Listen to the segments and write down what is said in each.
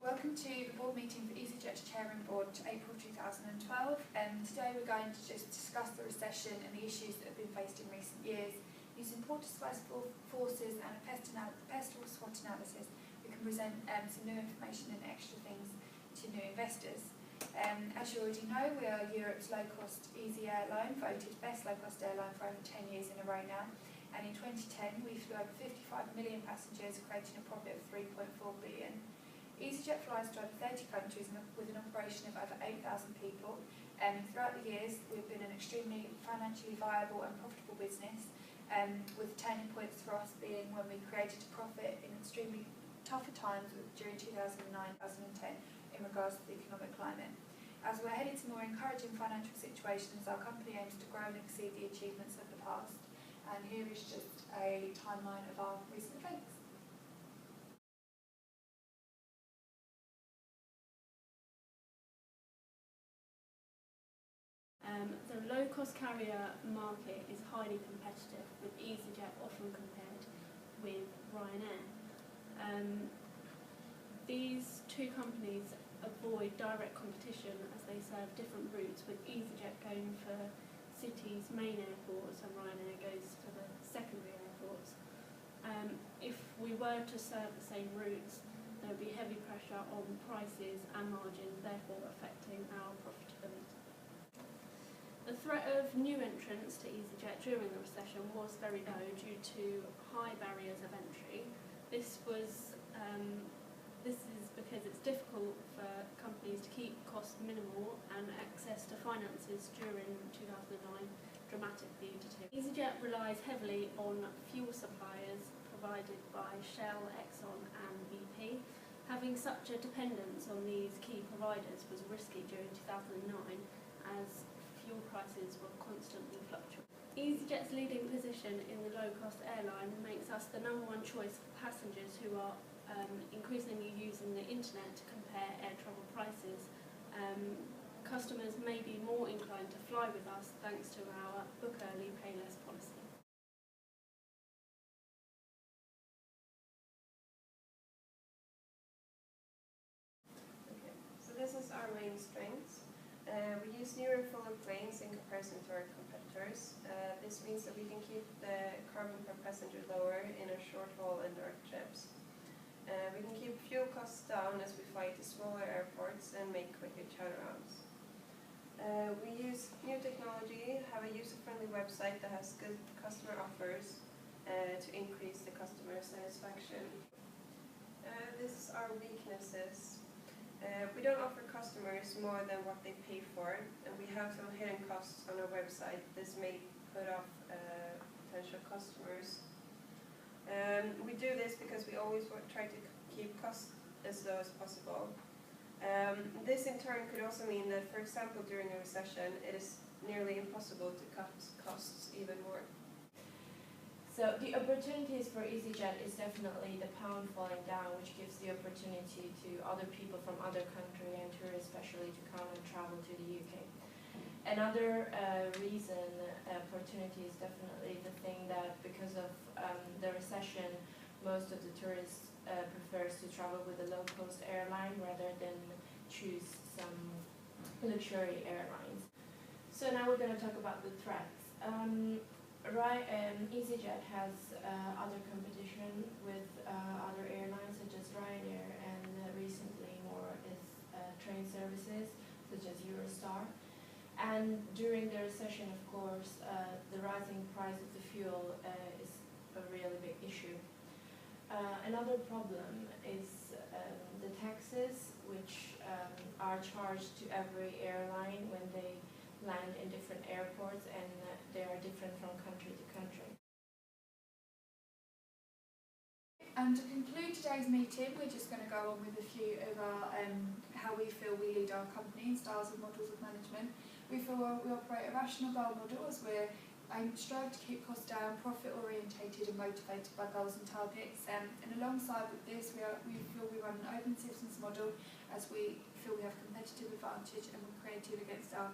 Welcome to the board meeting for EasyJet Chairing Board to April 2012. Today we're going to just discuss the recession and the issues that have been faced in recent years. Using porter-sized forces and a pest or SWOT analysis, we can present some new information and extra things to new investors. As you already know, we are Europe's low-cost easy airline, voted best low-cost airline for over 10 years in a row now. And in 2010, we flew over 55 million passengers, creating a profit of 3.4 billion. EasyJet flies to over 30 countries with an operation of over 8,000 people. Throughout the years, we've been an extremely financially viable and profitable business, with turning points for us being when we created a profit in extremely tougher times during 2009-2010 in regards to the economic climate. As we're headed to more encouraging financial situations, our company aims to grow and exceed the achievements of the past. And here is just a timeline of our recent events. The low-cost carrier market is highly competitive, with EasyJet often compared with Ryanair. These two companies avoid direct competition as they serve different routes, with EasyJet going for cities' main airports and Ryanair goes for the secondary airports. If we were to serve the same routes, there would be heavy pressure on prices and margins, therefore affecting our profitability. The threat of new entrants to EasyJet during the recession was very low due to high barriers of entry. This is because it's difficult for companies to keep costs minimal, and access to finances during 2009 dramatically deteriorated. EasyJet relies heavily on fuel suppliers provided by Shell, Exxon and BP. Having such a dependence on these key providers was risky during 2009 as fuel prices were constantly fluctuating. EasyJet's leading position in the low-cost airline makes us the #1 choice for passengers who are increasingly using the internet to compare air travel prices. Customers may be more inclined to fly with us thanks to our book early, pay less policy. Okay, so this is our main strengths. We use newer and fuller planes in comparison to our competitors. This means that we can keep the carbon per passenger lower in our short-haul and direct trips. We can keep fuel costs down as we fly to smaller airports and make quicker turnarounds. We use new technology, have a user-friendly website that has good customer offers to increase the customer satisfaction. This is our weaknesses. We don't offer customers more than what they pay for, and we have some hidden costs on our website. This may put off potential customers. We do this because we always try to keep costs as low as possible. This in turn could also mean that, for example, during a recession, it is nearly impossible to cut costs even more. So the opportunities for EasyJet is definitely the pound falling down, which gives the opportunity to other people from other countries and tourists especially to come and travel to the UK. Another opportunity is definitely the thing that because of the recession, most of the tourists prefers to travel with a low-cost airline rather than choose some luxury airlines. So now we're going to talk about the threats. EasyJet has other competition with other airlines such as Ryanair, and recently more is train services such as Eurostar. And during the recession, of course, the rising price of the fuel is a really big issue. Another problem is the taxes, which are charged to every airline when they land in different airports, and they are different from country to country. And to conclude today's meeting, we're just going to go on with a few of our how we feel we lead our company, styles and models of management. We feel we operate a rational goal model as we strive to keep costs down, profit orientated and motivated by goals and targets. And alongside with this, we feel we run an open systems model as we feel we have competitive advantage and we're creative against our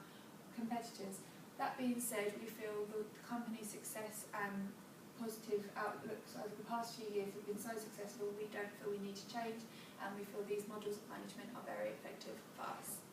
competitors. That being said, we feel the company's success and positive outlooks over the past few years have been so successful, we don't feel we need to change, and we feel these models of management are very effective for us.